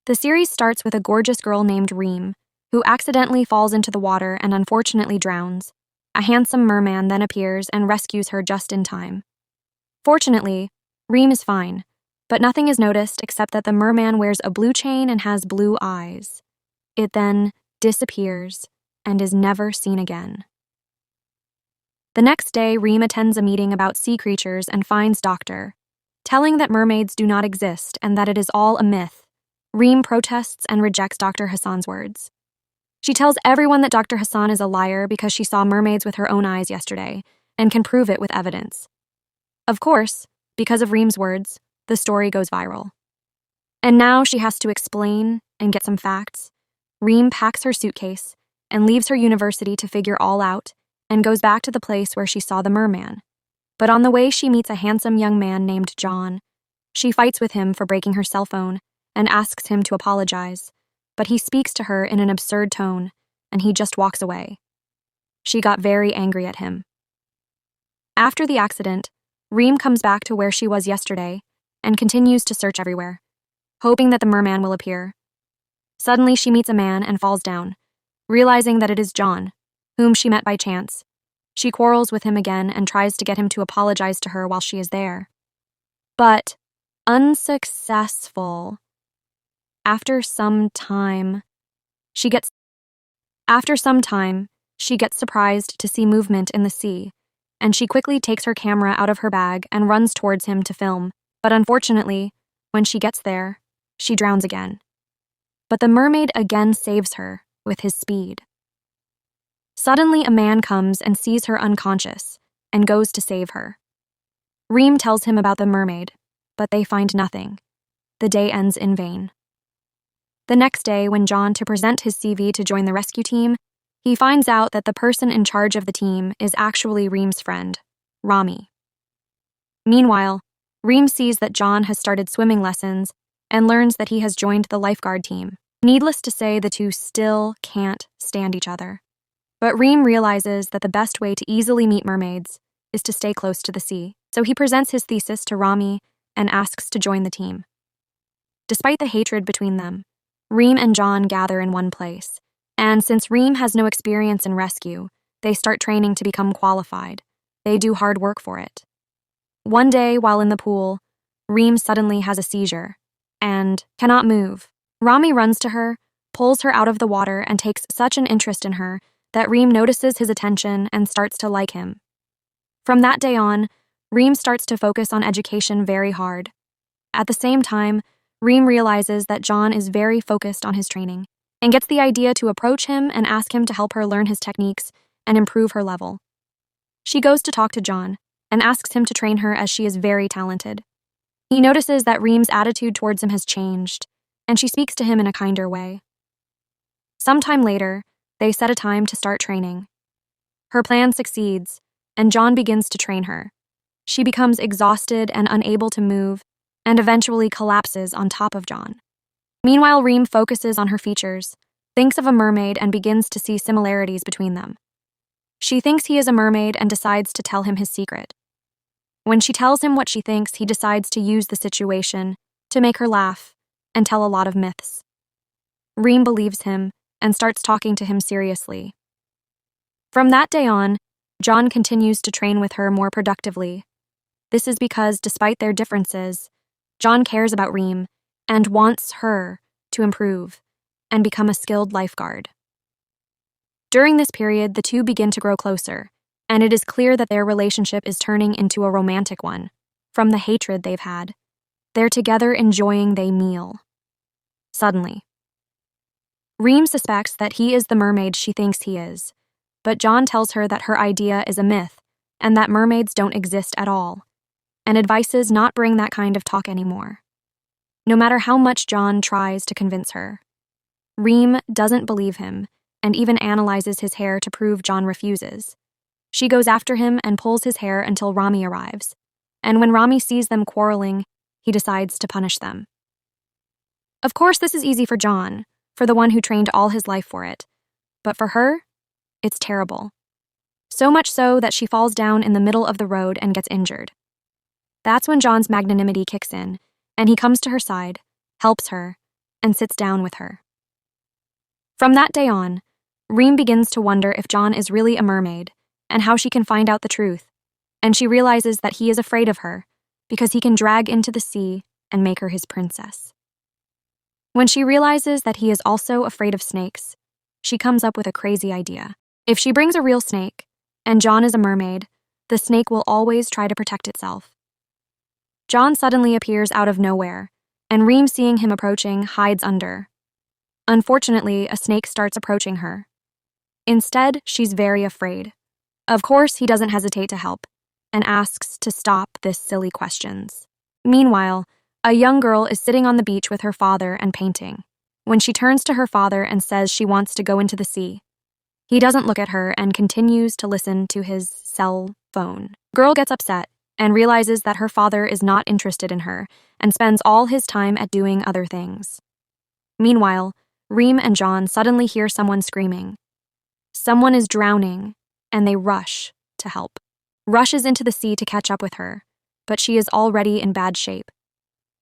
The series starts with a gorgeous girl named Reem, who accidentally falls into the water and unfortunately drowns. A handsome merman then appears and rescues her just in time. Fortunately, Reem is fine, but nothing is noticed except that the merman wears a blue chain and has blue eyes. It then disappears and is never seen again. The next day, Reem attends a meeting about sea creatures and finds Doctor, telling that mermaids do not exist and that it is all a myth. Reem protests and rejects Dr. Hassan's words. She tells everyone that Dr. Hassan is a liar because she saw mermaids with her own eyes yesterday and can prove it with evidence. Of course, because of Reem's words, the story goes viral. And now she has to explain and get some facts. Reem packs her suitcase and leaves her university to figure all out and goes back to the place where she saw the merman. But on the way, she meets a handsome young man named John. She fights with him for breaking her cell phone and asks him to apologize, but he speaks to her in an absurd tone, and he just walks away. She got very angry at him. After the accident, Reem comes back to where she was yesterday and continues to search everywhere, hoping that the merman will appear. Suddenly, she meets a man and falls down, realizing that it is John, whom she met by chance. She quarrels with him again and tries to get him to apologize to her while she is there. But unsuccessful. After some time, she gets surprised to see movement in the sea, and she quickly takes her camera out of her bag and runs towards him to film. But unfortunately, when she gets there, she drowns again. But the mermaid again saves her with his speed. Suddenly, a man comes and sees her unconscious and goes to save her. Reem tells him about the mermaid, but they find nothing. The day ends in vain. The next day, when John to present his CV to join the rescue team, he finds out that the person in charge of the team is actually Reem's friend, Rami. Meanwhile, Reem sees that John has started swimming lessons and learns that he has joined the lifeguard team. Needless to say, the two still can't stand each other. But Reem realizes that the best way to easily meet mermaids is to stay close to the sea, so he presents his thesis to Rami and asks to join the team. Despite the hatred between them, Reem and John gather in one place, and since Reem has no experience in rescue, they start training to become qualified. They do hard work for it. One day, while in the pool, Reem suddenly has a seizure and cannot move. Rami runs to her, pulls her out of the water, and takes such an interest in her that Reem notices his attention and starts to like him. From that day on, Reem starts to focus on education very hard. At the same time, Reem realizes that John is very focused on his training and gets the idea to approach him and ask him to help her learn his techniques and improve her level. She goes to talk to John and asks him to train her as she is very talented. He notices that Reem's attitude towards him has changed, and she speaks to him in a kinder way. Sometime later, they set a time to start training. Her plan succeeds, and John begins to train her. She becomes exhausted and unable to move, and eventually collapses on top of John. Meanwhile, Reem focuses on her features, thinks of a mermaid, and begins to see similarities between them. She thinks he is a mermaid and decides to tell him his secret. When she tells him what she thinks, he decides to use the situation to make her laugh and tell a lot of myths. Reem believes him and starts talking to him seriously. From that day on, John continues to train with her more productively. This is because, despite their differences, John cares about Reem and wants her to improve and become a skilled lifeguard. During this period, the two begin to grow closer, and it is clear that their relationship is turning into a romantic one. From the hatred they've had, they're together enjoying their meal. Suddenly, Reem suspects that he is the mermaid she thinks he is, but John tells her that her idea is a myth and that mermaids don't exist at all, and advises not bring that kind of talk anymore. No matter how much John tries to convince her, Reem doesn't believe him and even analyzes his hair to prove John refuses. She goes after him and pulls his hair until Rami arrives, and when Rami sees them quarreling, he decides to punish them. Of course, this is easy for John, for the one who trained all his life for it, but for her, it's terrible. So much so that she falls down in the middle of the road and gets injured. That's when John's magnanimity kicks in, and he comes to her side, helps her, and sits down with her. From that day on, Reem begins to wonder if John is really a mermaid and how she can find out the truth, and she realizes that he is afraid of her because he can drag into the sea and make her his princess. When she realizes that he is also afraid of snakes, she comes up with a crazy idea. If she brings a real snake, and John is a mermaid, the snake will always try to protect itself. John suddenly appears out of nowhere, and Reem, seeing him approaching, hides under. Unfortunately, a snake starts approaching her. Instead, she's very afraid. Of course, he doesn't hesitate to help, and asks to stop this silly questions. Meanwhile, a young girl is sitting on the beach with her father and painting, when she turns to her father and says she wants to go into the sea. He doesn't look at her and continues to listen to his cell phone. Girl gets upset and realizes that her father is not interested in her and spends all his time at doing other things. Meanwhile, Reem and John suddenly hear someone screaming. Someone is drowning, and they rush to help. Rushes into the sea to catch up with her, but she is already in bad shape.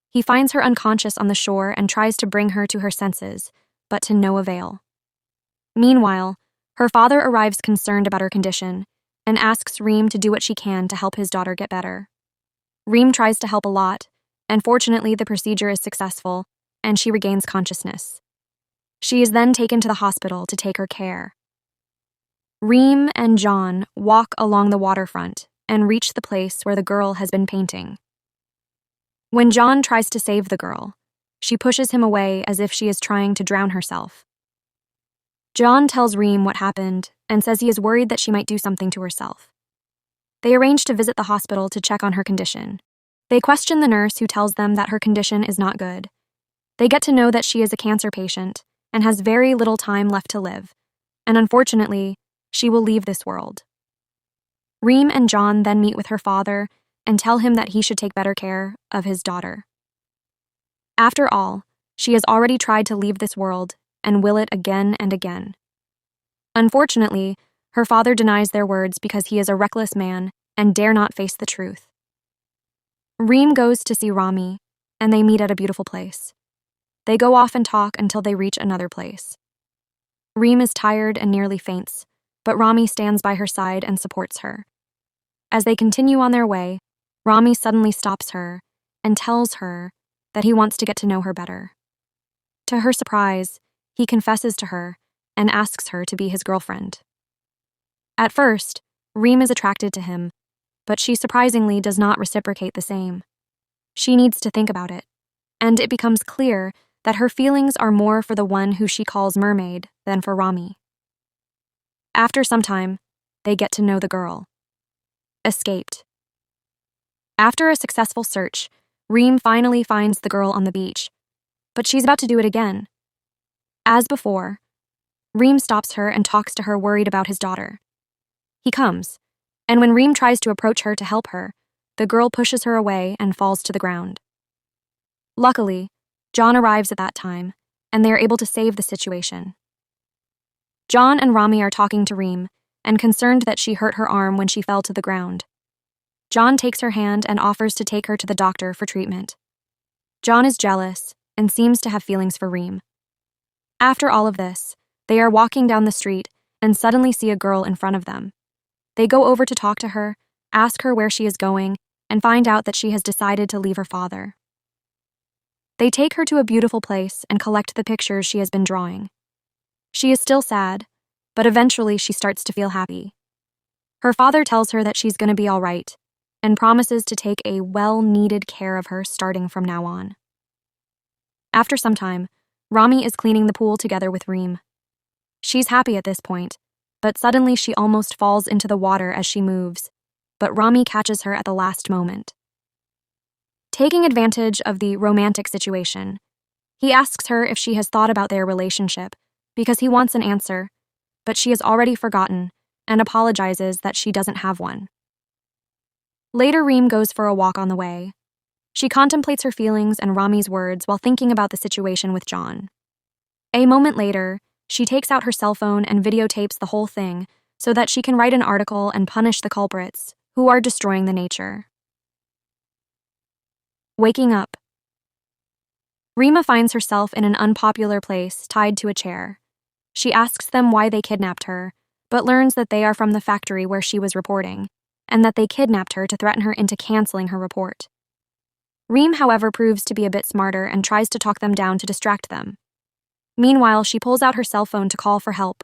He finds her unconscious on the shore and tries to bring her to her senses, but to no avail. Meanwhile, her father arrives concerned about her condition and asks Reem to do what she can to help his daughter get better. Reem tries to help a lot, and fortunately the procedure is successful, and she regains consciousness. She is then taken to the hospital to take her care. Reem and John walk along the waterfront and reach the place where the girl has been painting. When John tries to save the girl, she pushes him away as if she is trying to drown herself. John tells Reem what happened and says he is worried that she might do something to herself. They arrange to visit the hospital to check on her condition. They question the nurse, who tells them that her condition is not good. They get to know that she is a cancer patient and has very little time left to live, and unfortunately, she will leave this world. Reem and John then meet with her father and tell him that he should take better care of his daughter. After all, she has already tried to leave this world and will it again and again. Unfortunately, her father denies their words because he is a reckless man and dare not face the truth. Reem goes to see Rami, and they meet at a beautiful place. They go off and talk until they reach another place. Reem is tired and nearly faints, but Rami stands by her side and supports her. As they continue on their way, Rami suddenly stops her and tells her that he wants to get to know her better. To her surprise, he confesses to her and asks her to be his girlfriend. At first, Reem is attracted to him, but she surprisingly does not reciprocate the same. She needs to think about it, and it becomes clear that her feelings are more for the one who she calls Mermaid than for Rami. After some time, they get to know the girl. Escaped. After a successful search, Reem finally finds the girl on the beach, but she's about to do it again. As before, Reem stops her and talks to her, worried about his daughter. He comes, and when Reem tries to approach her to help her, the girl pushes her away and falls to the ground. Luckily, John arrives at that time, and they are able to save the situation. John and Rami are talking to Reem and concerned that she hurt her arm when she fell to the ground. John takes her hand and offers to take her to the doctor for treatment. John is jealous and seems to have feelings for Reem. After all of this, they are walking down the street and suddenly see a girl in front of them. They go over to talk to her, ask her where she is going, and find out that she has decided to leave her father. They take her to a beautiful place and collect the pictures she has been drawing. She is still sad, but eventually she starts to feel happy. Her father tells her that she's going to be all right and promises to take a well-needed care of her starting from now on. After some time, Rami is cleaning the pool together with Reem. She's happy at this point, but suddenly she almost falls into the water as she moves, but Rami catches her at the last moment. Taking advantage of the romantic situation, he asks her if she has thought about their relationship because he wants an answer, but she has already forgotten and apologizes that she doesn't have one. Later, Reem goes for a walk on the way. She contemplates her feelings and Rami's words while thinking about the situation with John. A moment later, she takes out her cell phone and videotapes the whole thing so that she can write an article and punish the culprits who are destroying the nature. Waking up. Rima finds herself in an unpopular place, tied to a chair. She asks them why they kidnapped her, but learns that they are from the factory where she was reporting, and that they kidnapped her to threaten her into canceling her report. Reem, however, proves to be a bit smarter and tries to talk them down to distract them. Meanwhile, she pulls out her cell phone to call for help,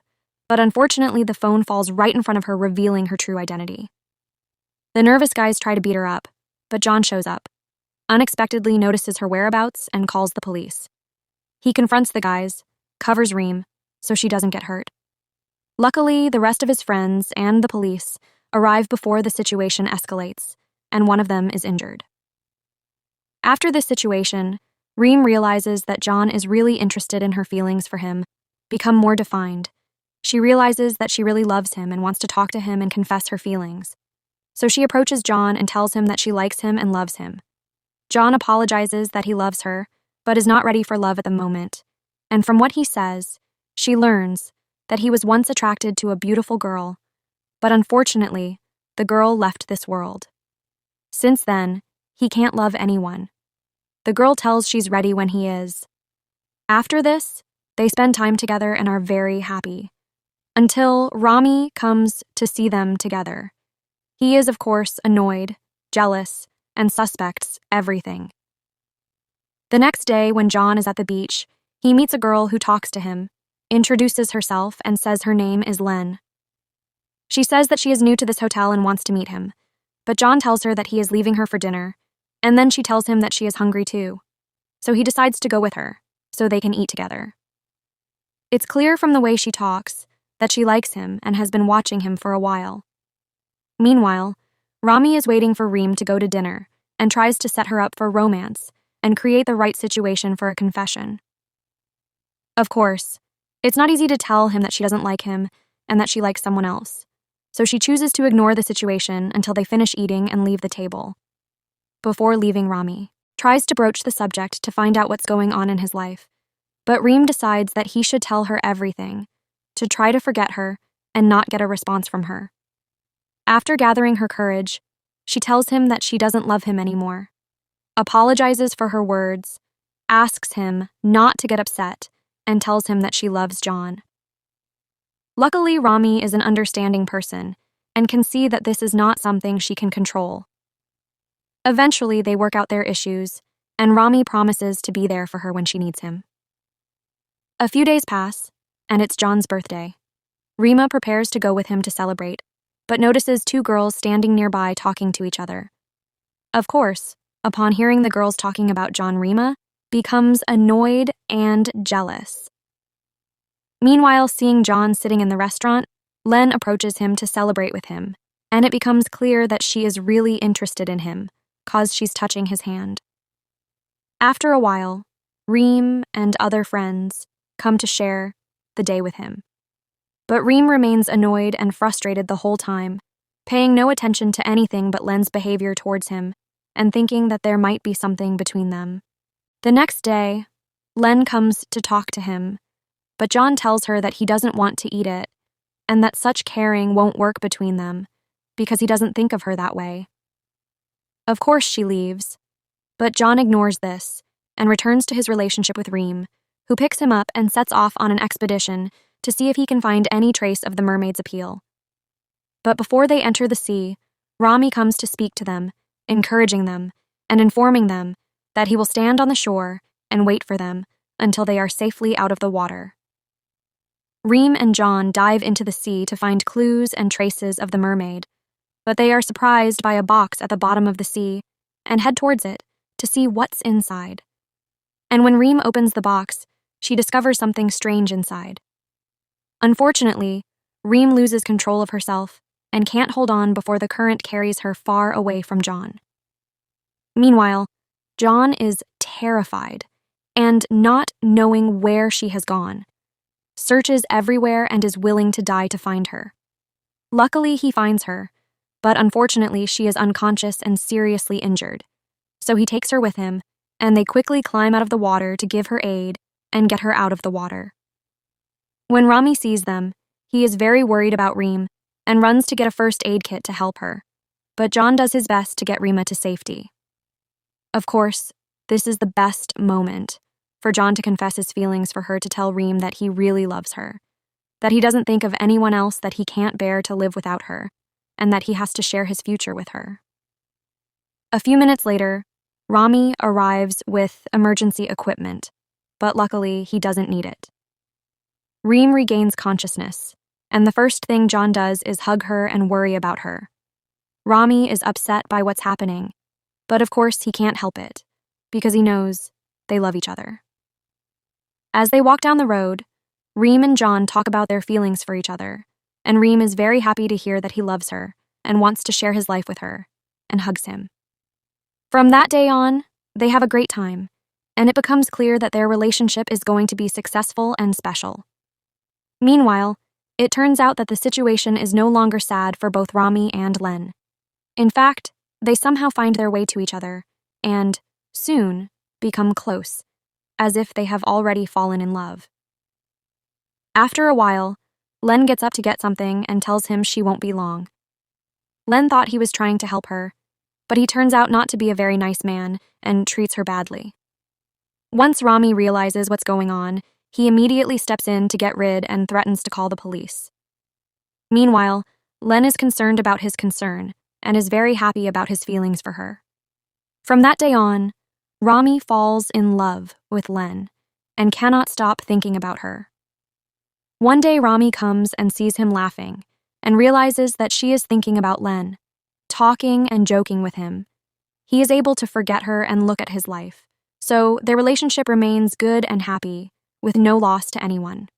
but unfortunately the phone falls right in front of her, revealing her true identity. The nervous guys try to beat her up, but John shows up, unexpectedly notices her whereabouts, and calls the police. He confronts the guys, covers Reem, so she doesn't get hurt. Luckily, the rest of his friends and the police arrive before the situation escalates, and one of them is injured. After this situation, Reem realizes that John is really interested in her feelings for him, become more defined. She realizes that she really loves him and wants to talk to him and confess her feelings. So she approaches John and tells him that she likes him and loves him. John apologizes that he loves her, but is not ready for love at the moment. And from what he says, she learns that he was once attracted to a beautiful girl, but unfortunately, the girl left this world. Since then, he can't love anyone. The girl tells she's ready when he is. After this, they spend time together and are very happy. Until Rami comes to see them together. He is, of course, annoyed, jealous, and suspects everything. The next day, when John is at the beach, he meets a girl who talks to him, introduces herself, and says her name is Len. She says that she is new to this hotel and wants to meet him, but John tells her that he is leaving her for dinner, and then she tells him that she is hungry too. So he decides to go with her, so they can eat together. It's clear from the way she talks that she likes him and has been watching him for a while. Meanwhile, Rami is waiting for Reem to go to dinner and tries to set her up for romance and create the right situation for a confession. Of course, it's not easy to tell him that she doesn't like him and that she likes someone else, so she chooses to ignore the situation until they finish eating and leave the table. Before leaving, Rami tries to broach the subject to find out what's going on in his life, but Reem decides that he should tell her everything, to try to forget her and not get a response from her. After gathering her courage, she tells him that she doesn't love him anymore, apologizes for her words, asks him not to get upset, and tells him that she loves John. Luckily, Rami is an understanding person and can see that this is not something she can control. Eventually, they work out their issues, and Rami promises to be there for her when she needs him. A few days pass, and it's John's birthday. Rima prepares to go with him to celebrate, but notices two girls standing nearby talking to each other. Of course, upon hearing the girls talking about John, Rima becomes annoyed and jealous. Meanwhile, seeing John sitting in the restaurant, Len approaches him to celebrate with him, and it becomes clear that she is really interested in him, cause she's touching his hand. After a while, Reem and other friends come to share the day with him. But Reem remains annoyed and frustrated the whole time, paying no attention to anything but Len's behavior towards him and thinking that there might be something between them. The next day, Len comes to talk to him, but John tells her that he doesn't want to eat it and that such caring won't work between them because he doesn't think of her that way. Of course, she leaves, but John ignores this and returns to his relationship with Reem, who picks him up and sets off on an expedition to see if he can find any trace of the mermaid's appeal. But before they enter the sea, Rami comes to speak to them, encouraging them and informing them that he will stand on the shore and wait for them until they are safely out of the water. Reem and John dive into the sea to find clues and traces of the mermaid, but they are surprised by a box at the bottom of the sea and head towards it to see what's inside. And when Reem opens the box, she discovers something strange inside. Unfortunately, Reem loses control of herself and can't hold on before the current carries her far away from John. Meanwhile, John is terrified and, not knowing where she has gone, searches everywhere and is willing to die to find her. Luckily, he finds her, but unfortunately she is unconscious and seriously injured. So he takes her with him, and they quickly climb out of the water to give her aid and get her out of the water. When Rami sees them, he is very worried about Reem and runs to get a first aid kit to help her, but John does his best to get Rima to safety. Of course, this is the best moment for John to confess his feelings for her to tell Reem that he really loves her, that he doesn't think of anyone else, that he can't bear to live without her, and that he has to share his future with her. A few minutes later, Rami arrives with emergency equipment, but luckily he doesn't need it. Reem regains consciousness, and the first thing John does is hug her and worry about her. Rami is upset by what's happening, but of course he can't help it, because he knows they love each other. As they walk down the road, Reem and John talk about their feelings for each other, and Reem is very happy to hear that he loves her and wants to share his life with her, and hugs him. From that day on, they have a great time, and it becomes clear that their relationship is going to be successful and special. Meanwhile, it turns out that the situation is no longer sad for both Rami and Len. In fact, they somehow find their way to each other, and, soon, become close, as if they have already fallen in love. After a while, Len gets up to get something and tells him she won't be long. Len thought he was trying to help her, but he turns out not to be a very nice man and treats her badly. Once Rami realizes what's going on, he immediately steps in to get rid and threatens to call the police. Meanwhile, Len is concerned about his concern and is very happy about his feelings for her. From that day on, Rami falls in love with Len and cannot stop thinking about her. One day Rami comes and sees him laughing and realizes that she is thinking about Len, talking and joking with him. He is able to forget her and look at his life, so their relationship remains good and happy, with no loss to anyone.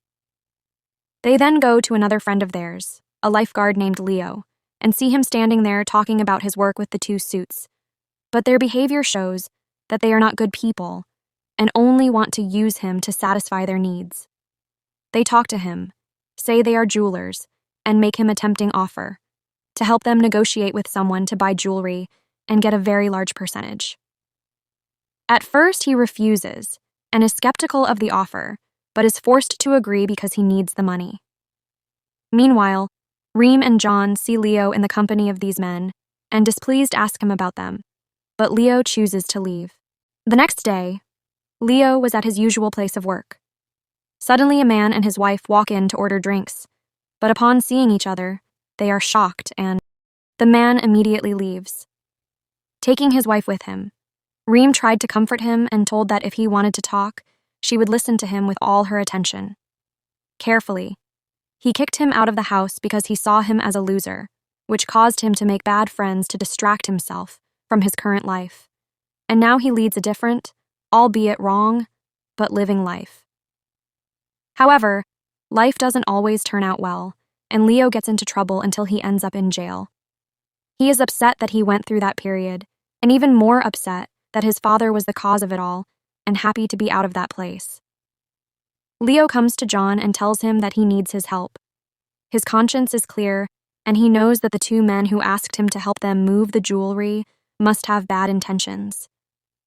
They then go to another friend of theirs, a lifeguard named Leo, and see him standing there talking about his work with the two suits. But their behavior shows that they are not good people and only want to use him to satisfy their needs. They talk to him, say they are jewelers, and make him a tempting offer to help them negotiate with someone to buy jewelry and get a very large percentage. At first, he refuses and is skeptical of the offer, but is forced to agree because he needs the money. Meanwhile, Reem and John see Leo in the company of these men and, displeased, ask him about them, but Leo chooses to leave. The next day, Leo was at his usual place of work. Suddenly, a man and his wife walk in to order drinks, but upon seeing each other, they are shocked and the man immediately leaves. Taking his wife with him, Reem tried to comfort him and told that if he wanted to talk, she would listen to him with all her attention. Carefully, he kicked him out of the house because he saw him as a loser, which caused him to make bad friends to distract himself from his current life. And now he leads a different, albeit wrong, but living life. However, life doesn't always turn out well, and Leo gets into trouble until he ends up in jail. He is upset that he went through that period, and even more upset that his father was the cause of it all, and happy to be out of that place. Leo comes to John and tells him that he needs his help. His conscience is clear, and he knows that the two men who asked him to help them move the jewelry must have bad intentions.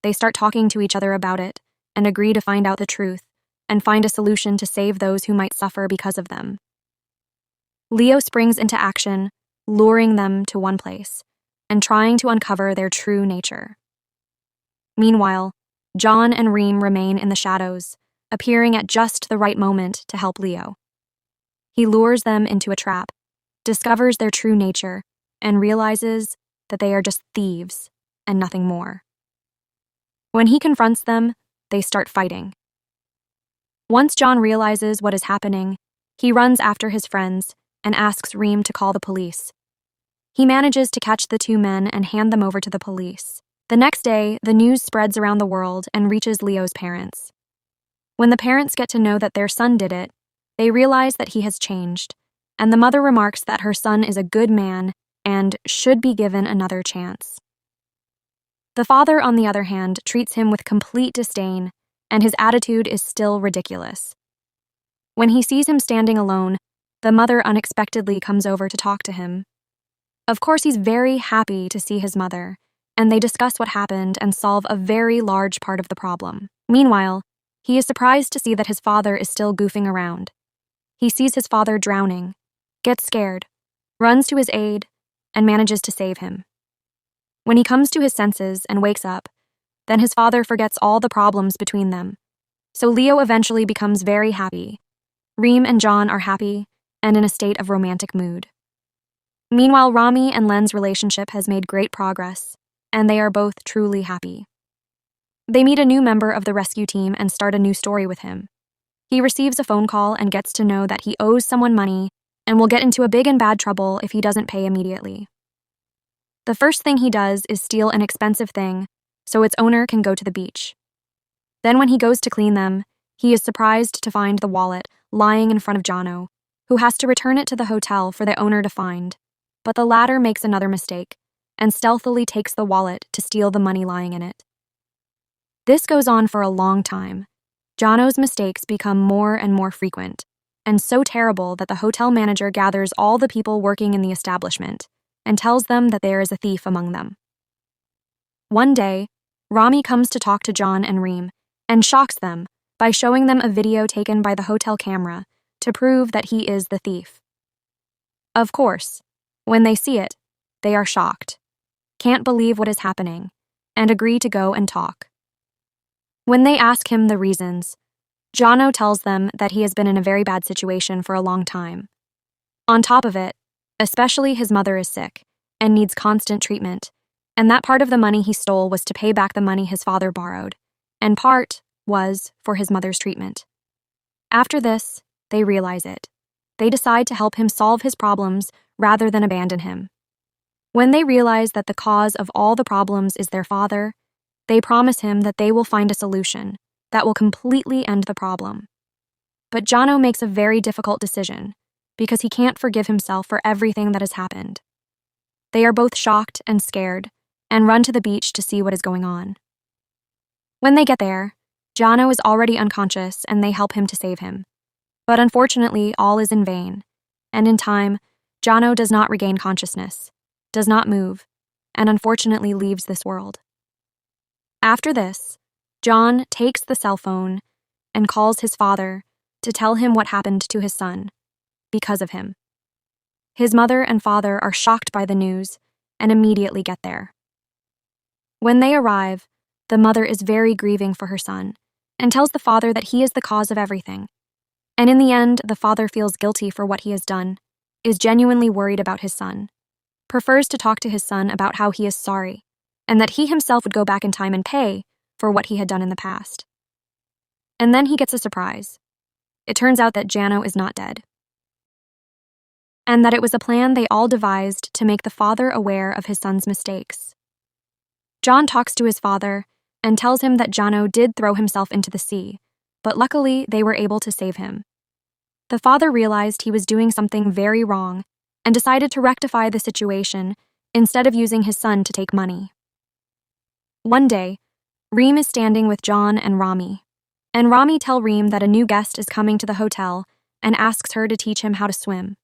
They start talking to each other about it and agree to find out the truth and find a solution to save those who might suffer because of them. Leo springs into action, luring them to one place and trying to uncover their true nature. Meanwhile, John and Reem remain in the shadows, appearing at just the right moment to help Leo. He lures them into a trap, discovers their true nature, and realizes that they are just thieves and nothing more. When he confronts them, they start fighting. Once John realizes what is happening, he runs after his friends and asks Reem to call the police. He manages to catch the two men and hand them over to the police. The next day, the news spreads around the world and reaches Leo's parents. When the parents get to know that their son did it, they realize that he has changed, and the mother remarks that her son is a good man and should be given another chance. The father, on the other hand, treats him with complete disdain, and his attitude is still ridiculous. When he sees him standing alone, the mother unexpectedly comes over to talk to him. Of course, he's very happy to see his mother, and they discuss what happened and solve a very large part of the problem. Meanwhile, he is surprised to see that his father is still goofing around. He sees his father drowning, gets scared, runs to his aid, and manages to save him. When he comes to his senses and wakes up, then his father forgets all the problems between them, So Leo eventually becomes very happy. Reem and John are happy and in a state of romantic mood. Meanwhile, Rami and Len's relationship has made great progress, and they are both truly happy. They meet a new member of the rescue team and start a new story with him. He receives a phone call and gets to know that he owes someone money and will get into a big and bad trouble if he doesn't pay immediately. The first thing he does is steal an expensive thing so its owner can go to the beach. Then when he goes to clean them, he is surprised to find the wallet lying in front of Jono, who has to return it to the hotel for the owner to find. But the latter makes another mistake and stealthily takes the wallet to steal the money lying in it. This goes on for a long time. Jono's mistakes become more and more frequent, and so terrible that the hotel manager gathers all the people working in the establishment and tells them that there is a thief among them. One day, Rami comes to talk to John and Reem and shocks them by showing them a video taken by the hotel camera to prove that he is the thief. Of course, when they see it, they are shocked, can't believe what is happening, and agree to go and talk. When they ask him the reasons, Jono tells them that he has been in a very bad situation for a long time. On top of it, especially his mother is sick and needs constant treatment, and that part of the money he stole was to pay back the money his father borrowed, and part was for his mother's treatment. After this, they realize it. They decide to help him solve his problems rather than abandon him. When they realize that the cause of all the problems is their father, they promise him that they will find a solution that will completely end the problem. But Jono makes a very difficult decision because he can't forgive himself for everything that has happened. They are both shocked and scared and run to the beach to see what is going on. When they get there, Jono is already unconscious and they help him to save him. But unfortunately, all is in vain, and in time, Jono does not regain consciousness, does not move, and unfortunately leaves this world. After this, John takes the cell phone and calls his father to tell him what happened to his son, because of him. His mother and father are shocked by the news and immediately get there. When they arrive, the mother is very grieving for her son and tells the father that he is the cause of everything. And in the end, the father feels guilty for what he has done, is genuinely worried about his son, prefers to talk to his son about how he is sorry, and that he himself would go back in time and pay for what he had done in the past. And then he gets a surprise. It turns out that Jono is not dead, and that it was a plan they all devised to make the father aware of his son's mistakes. John talks to his father and tells him that Jono did throw himself into the sea, but luckily they were able to save him. The father realized he was doing something very wrong and decided to rectify the situation instead of using his son to take money. One day, Reem is standing with John and Rami tell Reem that a new guest is coming to the hotel and asks her to teach him how to swim.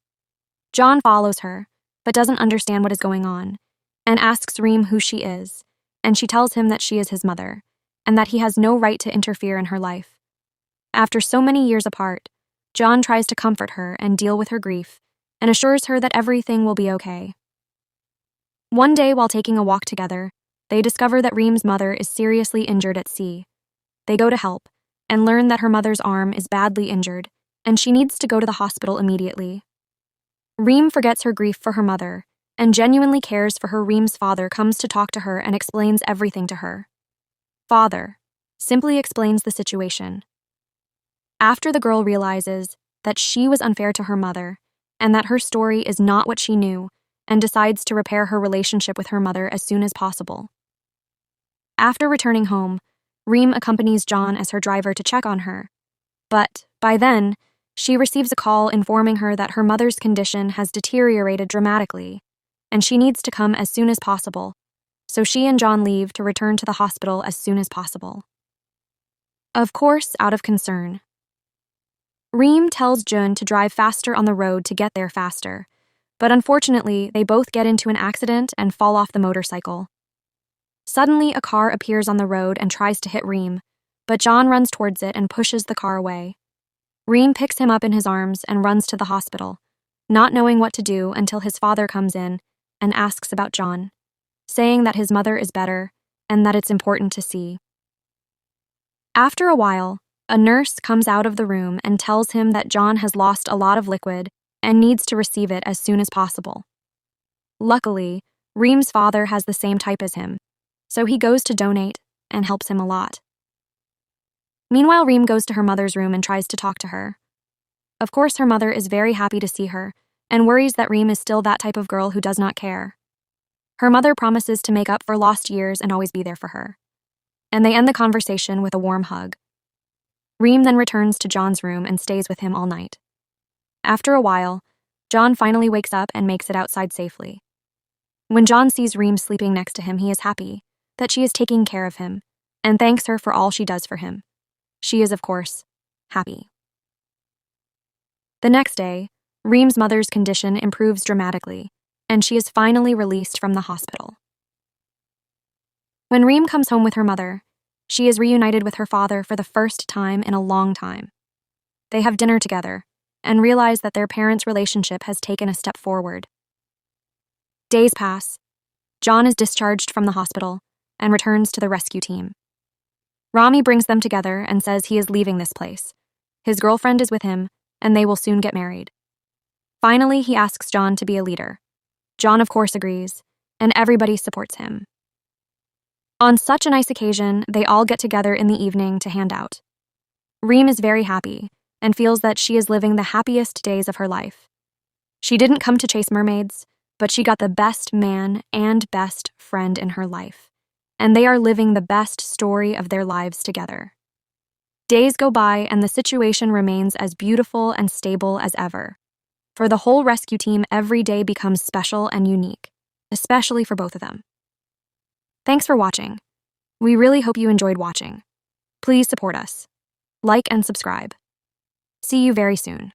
John follows her, but doesn't understand what is going on, and asks Reem who she is, and she tells him that she is his mother, and that he has no right to interfere in her life. After so many years apart, John tries to comfort her and deal with her grief, and assures her that everything will be okay. One day, while taking a walk together, they discover that Reem's mother is seriously injured at sea. They go to help, and learn that her mother's arm is badly injured, and she needs to go to the hospital immediately. Reem forgets her grief for her mother, and genuinely cares for her. Reem's father comes to talk to her and explains everything to her. Father simply explains the situation. After the girl realizes that she was unfair to her mother, and that her story is not what she knew, and decides to repair her relationship with her mother as soon as possible. After returning home, Reem accompanies John as her driver to check on her, but by then, she receives a call informing her that her mother's condition has deteriorated dramatically, and she needs to come as soon as possible, so she and John leave to return to the hospital as soon as possible. Of course, out of concern. Reem tells Jun to drive faster on the road to get there faster, but unfortunately, they both get into an accident and fall off the motorcycle. Suddenly, a car appears on the road and tries to hit Reem, but John runs towards it and pushes the car away. Reem picks him up in his arms and runs to the hospital, not knowing what to do until his father comes in and asks about John, saying that his mother is better and that it's important to see. After a while, A nurse comes out of the room and tells him that John has lost a lot of liquid and needs to receive it as soon as possible. Luckily, Reem's father has the same type as him, so he goes to donate and helps him a lot. Meanwhile, Reem goes to her mother's room and tries to talk to her. Of course, her mother is very happy to see her and worries that Reem is still that type of girl who does not care. Her mother promises to make up for lost years and always be there for her. And they end the conversation with a warm hug. Reem then returns to John's room and stays with him all night. After a while, John finally wakes up and makes it outside safely. When John sees Reem sleeping next to him, he is happy that she is taking care of him and thanks her for all she does for him. She is, of course, happy. The next day, Reem's mother's condition improves dramatically, and she is finally released from the hospital. When Reem comes home with her mother, she is reunited with her father for the first time in a long time. They have dinner together and realize that their parents' relationship has taken a step forward. Days pass. John is discharged from the hospital and returns to the rescue team. Rami brings them together and says he is leaving this place. His girlfriend is with him, and they will soon get married. Finally, he asks John to be a leader. John, of course, agrees, and everybody supports him. On such a nice occasion, they all get together in the evening to hand out. Reem is very happy and feels that she is living the happiest days of her life. She didn't come to chase mermaids, but she got the best man and best friend in her life, and they are living the best story of their lives together. Days go by and the situation remains as beautiful and stable as ever. For the whole rescue team, every day becomes special and unique, especially for both of them. Thanks for watching. We really hope you enjoyed watching. Please support us. Like and subscribe. See you very soon.